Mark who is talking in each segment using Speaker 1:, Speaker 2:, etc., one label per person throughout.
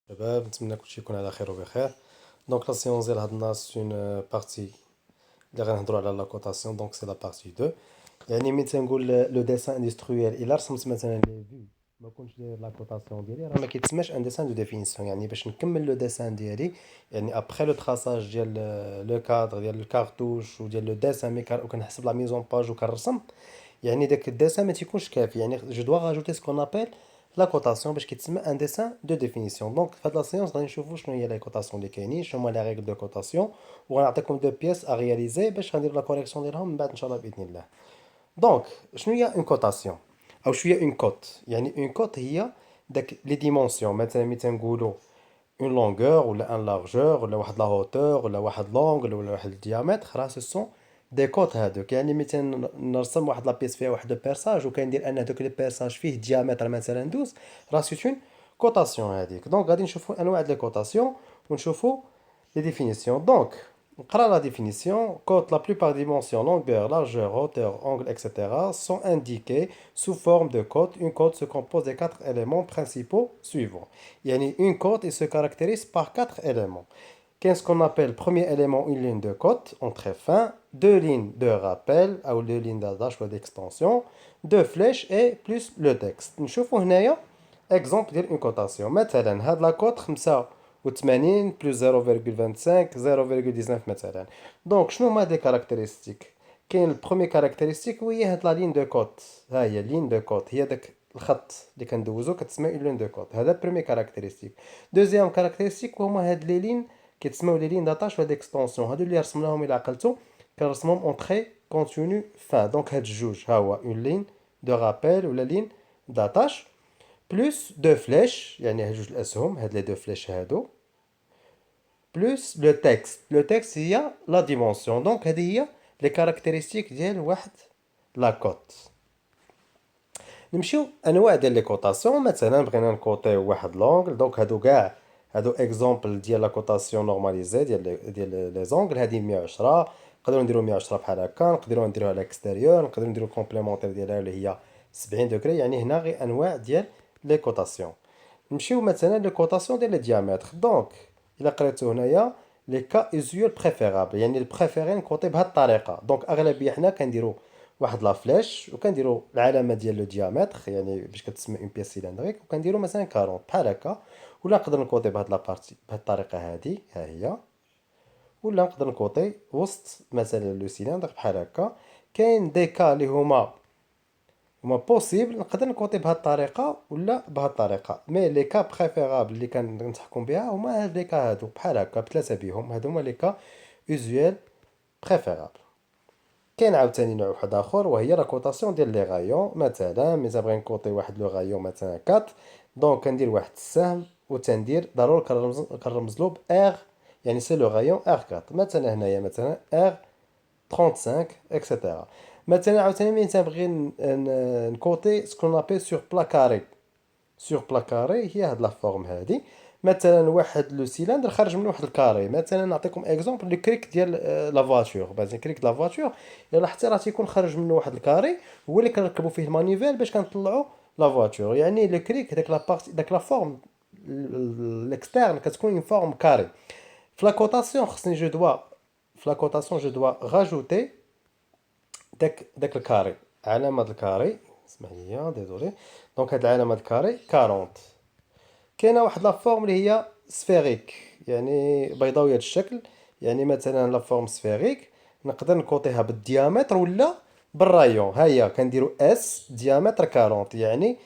Speaker 1: شباب نتمنى كلشي يكون على خير وبخير. دونك لا سيونس ديال هاد النهار سي اون بارتي اللي غنهضروا على لا كوتاسيون. دونك سي لا بارتي 2. يعني ملي تنقول لو ديسان اندستريال الا رسمت مثلا لي فيو ما كنتش داير لا كوتاسيون ديالي راه ما كيتسماش ان ديسان دو ديفينيسيون. يعني باش نكمل لو ديسان ديالي يعني ابخي لو تراساج ديال لو كادر ديال الكارتوش وديال لو ديسان وكنحسب لا ميزون باج وكنرسم، يعني داك الديسان ما تيكونش كافي. يعني جو دوا راجوتي سكون ابل لا كوتاسيون باش كيتسمى ان ديسان دو ديفينيسيون. دونك في هاد لا سيونس غادي نشوفوا شنو هي لا كوتاسيون اللي كاينين، شنو هما لي ريغل دو كوتاسيون، وغنعطيكم دو بياس ا رياليزي باش غندير لا كوريكسيون ديالهم من بعد ان شاء الله باذن الله. دونك شنو هي اون كوتاسيون او شنو هي اون كوت؟ يعني اون كوت هي داك لي ديمونسيون. مثلا ملي تنقولوا اون لونغور ولا ان لارجور ولا واحد لا هوتور ولا واحد لونغل ولا واحد الديامتر، راه سو سون دي كوت هادوك. يعني مثلا نرسم واحد لابيس فيها واحد البيرساج وكندير ان هذوك لي بيرساج فيه ديامتر مثلا 12، راه سي اون كوتاسيون هذيك. دونك غادي نشوفوا انواع ديال لي كوتاسيون ونشوفوا les définitions. Donc, on prend la définition. Quand la plupart des dimensions, longueur, largeur, hauteur, angle, etc., sont indiquées sous forme de cote. Une cote se compose des quatre éléments principaux suivants. Yani, une cote il se caractérise par quatre éléments. Qu'est-ce qu'on appelle premier élément une ligne de cote en trait fin, deux lignes de rappel ou deux lignes d'attache ou d'extension, deux flèches et plus le texte. نشوفوا هنايا exemple ديال une cotation. مثلا هاد لا كوت 85 plus 0,25 0,19 مثلا. دونك شنو هما دي كاركتيرستيك؟ كاين البروميي كاركتيرستيك وهي هاد لا لين دو كوت. ها هي لين دو كوت، هي داك الخط اللي كندوزو كتسمى اون لين دو كوت. هذا بروميي كاركتيرستيك. دوزيام كاركتيرستيك هما هاد لي لين كيتسموا لي لين داتاش ولا ديكستونسيون. هادو اللي رسمناهم الى عقلتو كنرسمهم اون تري كونتينيو فان. دونك هاد الجوج ها هو اون لين دو رابيل ولا لين داتاش بلوس دو فليش، يعني هاد جوج الاسهم هاد لي دو فليش هادو، بلوس لو تكست. لو تكست هي لا ديمونسيون. دونك هذه هي لي كاركتيرستيك ديال واحد لا كوت. نمشيو انواع ديال لي كوتاسيون. مثلا بغينا نكوطيو واحد لونغل، دونك هادو كاع هادو اكزومبل ديال لا كوتاسيون نورماليزي ديال لي زونغل. هادي 110، نقدروا نديرو 110 بحال هكا، نقدروا نديروها على الاكستيريور، نقدروا نديرو كومبليمونتير ديالها اللي هي 70 دوغري. يعني هنا غير انواع ديال لي كوتاسيون. نمشيو مثلا لي كوتاسيون ديال لي ديامتر. دونك الا قريتو هنايا لي كا اوزيول بريفيرابل، يعني البريفيري نكوطي بهاد الطريقه. دونك اغلبيه حنا كنديرو واحد لا فلاش وكنديروا العلامه ديال لو ديامتر، يعني باش كتسمى اون بيس سيلندريك، وكنديروا مثلا 40 بحال هكا. ولا نقدر نكوطي بهاد لابارتي بهاد الطريقه هادي ها هي، ولا نقدر نكوطي وسط مثلا لو سيلندر بحال هكا. كاين دي كا اللي هما بوسيبل نقدر نكوطي بهاد الطريقه ولا بهاد الطريقه، مي لي كا بريفيرابل اللي كنتحكم بها هما هاد لي كا هادو بحال هكا بثلاثه بهم. هادو هما لي كا اوزويل بريفيرابل. كاين عاوتاني نوع واحد اخر وهي لا كوطاسيون ديال لي غايون. مثلا ملي بغي نكوطي واحد لو غايون مثلا 4، دونك كندير واحد السهم وتندير ضروري كنرمز له ار، يعني سي لو غايون ار 4. مثلا هنايا مثلا ار 35 اكسيتيرا. مثلا عاوتاني ملي تنبغي نكوطي سكون ابي سور بلا كاري. سور بلا كاري هي هاد لا فورم هادي. مثلا واحد لو سيلندر خرج منه واحد الكاري. مثلا نعطيكم اكزومبل لو كريك ديال لا فواتور. باز كريك ديال لا فواتور الا لاحظتي راه تيكون خرج منه واحد الكاري، هو اللي كنركبوا فيه المانيفيل باش كنطلعوا لا فواتور. يعني لو كريك داك لا بارتي داك لا فورم الاكسترن كتكون اون فورم كاري. في لا كوتاسيون خصني جو دوا في لا كوتاسيون جو دوا راجوتي داك الكاري، علامه الكاري. اسمح لي ديزولي. دونك هاد العلامه الكاري 40. كاينه واحد لا فورم اللي هي سفيريك، يعني بيضاويه الشكل. يعني مثلا لا فورم سفيريك نقدر نكوطيها بالديامتر ولا بالرايون. ها هي كنديرو اس ديامتر 40 يعني،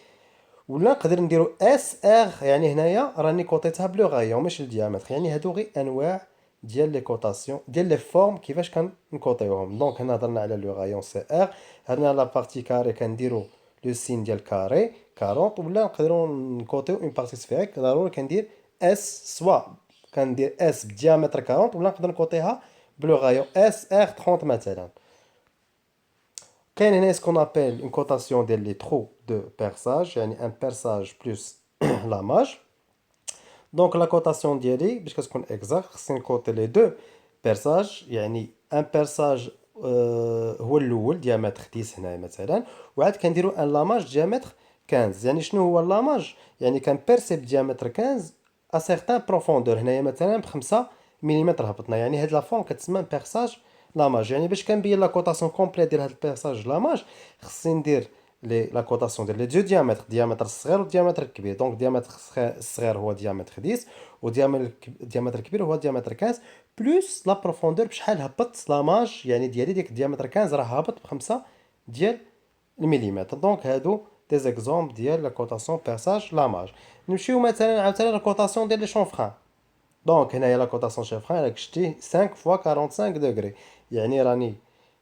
Speaker 1: ولا نقدر نديرو اس ار. يعني هنايا راني كوطيتها بلو غايون ماشي الديامتر. يعني هادو غير انواع ديال لي كوطاسيون ديال لي فورم كيفاش كنكوطيوهم. دونك هنا هضرنا على لو غايون سي ار. هنا لا بارتي كاري كنديرو لو سين ديال كاري 40. ولا نقدروا نكوطيو اون بارتي سفيريك ضروري كندير اس، سوا كندير اس بديامتر 40 ولا نقدر نكوطيها بلو غايون اس ار 30 مثلا. كاين هنا سكون ابل اون كوطاسيون ديال لي ترو دو بيرساج، يعني ان بيرساج بلس لاماج. دونك لا كوطاسيون ديالي باش كتكون اكزاكت خصني نكوطي لي دو بيرساج. يعني ان بيرساج هو الاول ديامتر 10 هنا مثلا، وعاد كنديرو ان لاماج ديامتر 15. يعني شنو هو اللاماج؟ يعني كنبيرسي بديامتر 15 سيغتان بروفوندور. هنايا مثلا ب5 مليمتر هبطنا، يعني هاد لا فورم كتسمى بيرساج لاماج. يعني باش كنبين لا كوطاسيون كومبليت ديال هاد البيرساج لاماج خصني ندير لا كوطاسيون ديال لي دو ديامتر، ديامتر الصغير والديامتر الكبير. دونك ديامتر الصغير هو ديامتر 10 وديامتر الكبير هو ديامتر 15 بلوس لا بروفوندور بشحال هبط لاماج يعني ديالي ديك ديامتر 15 راه هابط ب5 ديال المليمتر. دونك هادو دي زيكزومبل ديال لا كوطاسيون بيرساج لاماج. نمشيو مثلا عاوتاني لا كوطاسيون ديال لي شونفران. دونك هنايا لا كوطاسيون شونفران راك شتي 5 فوا 45 دوغري، يعني راني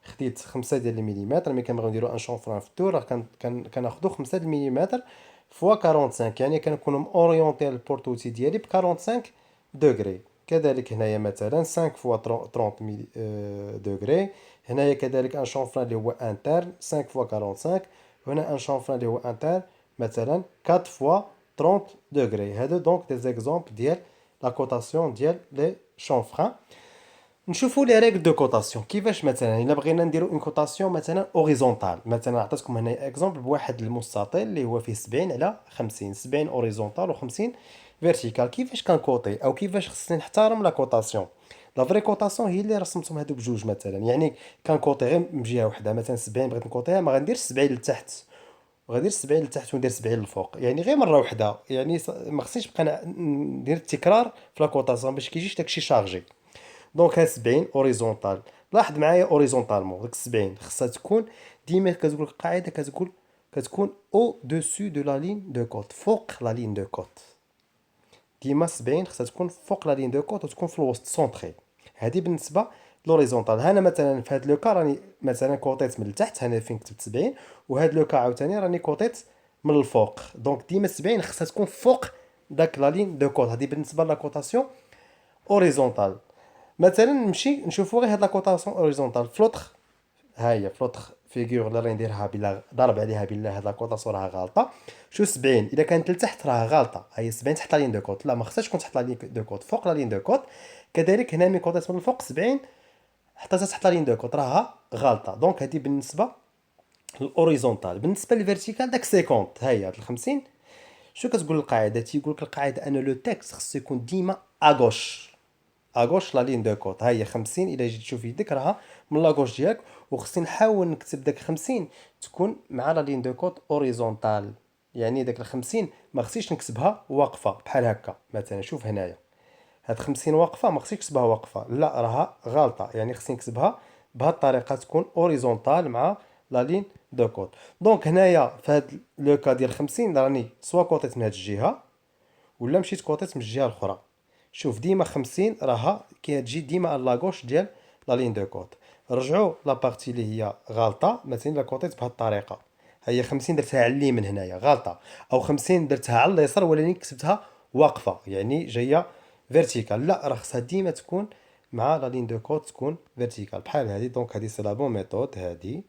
Speaker 1: خديت 5 ديال المليمتر. ملي كنبغيو نديرو ان شونفران في التور راه كناخدو 5 د المليمتر فوا 45، يعني كنكونو موريونتي البورتوتي ديالي ب 45 دوغري. كذلك هنايا مثلا 5 فوا 30 دوغري. هنايا كذلك ان شونفران اللي هو انترن 5 فوا 45، وهنا ان شونفران اللي هو انترن مثلا 4 فوا 30 دوغري. هادو دونك دي زيكزومبل ديال لا كوطاسيون ديال لي شونفران. نشوفوا لي ريغل دو كوطاسيون كيفاش. مثلا الا بغينا نديرو اون كوطاسيون مثلا اوريزونتال، مثلا عطيتكم هنا اكزومبل بواحد المستطيل اللي هو فيه 70 على 50، 70 اوريزونتال و50 فيرتيكال. كيفاش كنكوطي او كيفاش خصني نحترم لا كوطاسيون؟ لا فري كوطاسيون هي اللي رسمتهم هادو بجوج. مثلا يعني كنكوطي غير من جهه وحده، مثلا 70 بغيت نكوطيها ما غنديرش 70 لتحت وغادير 70 لتحت وندير 70 للفوق، يعني غير مره واحده. يعني ما خصنيش نبقى ندير التكرار في لا كوطاسيون باش كيجيش داكشي شارجي. دونك ها 70 اوريزونتال، لاحظ معايا اوريزونتالمون ديك 70 خصها تكون ديما كتقول القاعده كتقول كتكون او دوسو دو لا لين دو كوت، فوق لا لين دو كوت. ديما 70 خصها تكون فوق لا لين دو كوت وتكون في الوسط سونطري. هذه بالنسبه لوريزونتال. هنا مثلا في هذا لو كا راني مثلا كوطيت من التحت هنا فين كتبت 70، وهذا لو كا عاوتاني راني كوطيت من الفوق. دونك ديما 70 خصها تكون فوق داك لا لين دو كوت. هذه بالنسبه لا كوطاسيون اوريزونتال. مثلا نمشي نشوفوا غير هاد لا كوطاسيون اوريزونتال فلوتر. ها هي فلوتر فيغور اللي راني نديرها بلا ضرب عليها بالله هاد لا كوطاسيون راها غالطه. شو 70 اذا كانت لتحت راه غالطه، ها هي 70 تحت لا لين دو كوت، لا ما خصهاش تكون تحت لا لين دو كوت، فوق لا لين دو كوت. كذلك هنا ملي كوطيت من الفوق 70 حتى تحت لا لين دو كوت راها غالطه. دونك هذه بالنسبه للاوريزونتال. بالنسبه للفيرتيكال داك 50 ها هي هاد ال 50. شو كتقول القاعده؟ تيقول لك القاعده ان لو تكست خصو يكون ديما اغوش، اغوش لا لين دو كوت. ها هي 50 الا جيت تشوف يدك راها من لاغوش ديالك، وخصني نحاول نكتب داك 50 تكون مع لا لين دو كوت اوريزونتال. يعني داك ال 50 ما خصنيش نكتبها واقفه بحال هكا. مثلا شوف هنايا هاد 50 واقفه ما خصنيش نكتبها واقفه، لا راها غلطه. يعني خصني نكتبها بهاد الطريقه تكون اوريزونتال مع لا لين دو كوت. دونك هنايا في هاد لو كا ديال 50 راني سوا كوطيت من هاد الجهه ولا مشيت كوطيت من الجهه الاخرى. شوف ديما 50 راها كتجي ديما على لاغوش ديال لا لين دو كوت. رجعوا لابارتي اللي هي غلطه، مثلا الا كوطيت بهاد الطريقه هي 50 درتها على اليمين هنايا غلطه، او 50 درتها على اليسار ولكن كتبتها واقفه يعني جايه فيرتيكال. لا راه خصها ديما تكون مع لا لين دو كوت تكون فيرتيكال بحال هادي. دونك هادي سي لا بون ميثود هادي،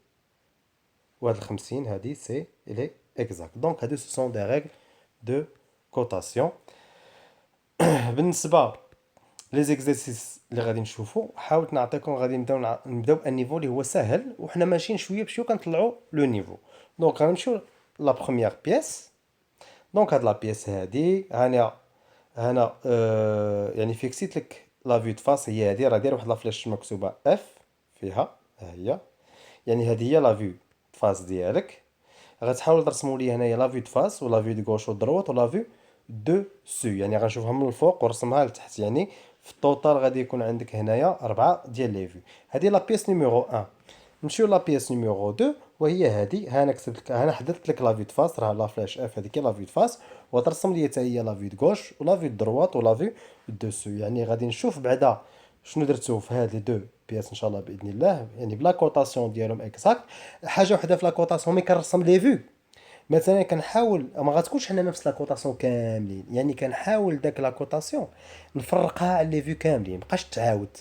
Speaker 1: وهاد 50 هادي سي الي اكزاكت. دونك هادو سو سون دي ريغل دو كوتاسيون. بالنسبه لي زيكزارسيس اللي غادي نشوفو حاولت نعطيكم، غادي نبداو بان نيفو اللي هو ساهل وحنا ماشيين شويه بشويه كنطلعوا لو نيفو. دونك غنمشيو لا بروميير بياس. دونك هاد لا بياس هادي هنا يعني فيكسيت لك لا فيو دو فاس هي هادي، راه داير واحد لا فلاش مكتوبه اف فيها ها هي، يعني هادي هي لا فيو دو فاس ديالك. غتحاول ترسموا لي هنايا لا فيو دو فاس ولا فيو دو غوش ودروات ولا فيو دو سو، يعني غنشوفها من الفوق ورسمها لتحت. يعني في التوتال غادي يكون عندك هنايا 4 ديال لي فيو. هذه لا بيس نيميرو 1. نمشيو لا بيس نيميرو 2 وهي هذه. ها انا كتبت لك، انا حددت لك لا فيو دو فاس راه لا فلاش اف هذيك لا فيو دو فاس، وترسم لي حتى هي لا فيو دو غوش ولا فيو دو دروات ولا فيو دو سو. يعني غادي نشوف بعدا شنو درتو في هاد لي دو بياس ان شاء الله باذن الله، يعني بلا كوطاسيون ديالهم اكزاكت. حاجه وحده في لا كوطاسيون ملي كنرسم لي فيو مثلا كنحاول ما غاتكونش حنا نفس لا كوطاسيون كاملين، يعني كنحاول داك لا كوطاسيون نفرقها على لي فيو كاملين مابقاش تعاود.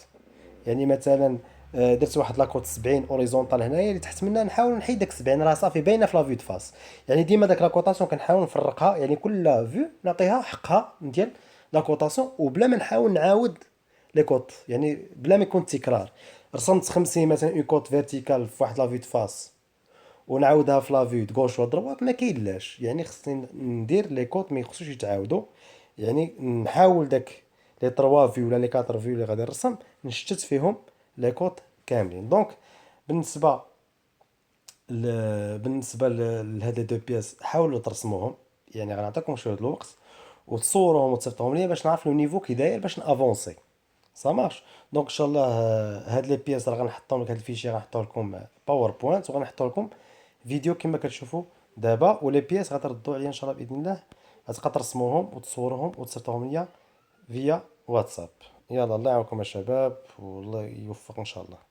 Speaker 1: يعني مثلا درت واحد لاكوط 70 اوريزونتال هنايا اللي تحت منها نحاول نحيد داك 70 راه صافي باينه في لا فيو دو فاس. يعني ديما داك لاكوطاسيون كنحاول نفرقها، يعني كل فيو نعطيها حقها ديال لاكوطاسيون وبلا ما نحاول نعاود لي كوط، يعني بلا ما يكون تكرار. رسمت 50 مثلا اون كوط فيرتيكال في واحد لا فيو دو فاس ونعاودها في لا فيو دو غوش و دروات ما كاينلاش، يعني خصني ندير لي كوط ما يخصوش يتعاودوا. يعني نحاول داك لي 3 فيو ولا لي 4 فيو اللي غادي نرسم نشتت فيهم لي كوط كاملين. دونك بالنسبه بالنسبه لهاد لي دو بياس حاولوا ترسموهم، يعني غنعطيكم شويه الوقت وتصوروهم وتصيفطوهم ليا باش نعرف لو نيفو كي داير باش نافونسي. سا مارش. دونك ان شاء الله هاد لي بياس راه غنحطهم لك، هاد الفيشي غنحطو لكم باوربوينت وغنحطو لكم فيديو كما كتشوفوا دابا، ولي بياس غتردوا عليا ان شاء الله باذن الله، غتبقى ترسموهم وتصوروهم وتصيفطوهم ليا فيا واتساب. يلا الله يعاونكم يا شباب والله يوفق ان شاء الله.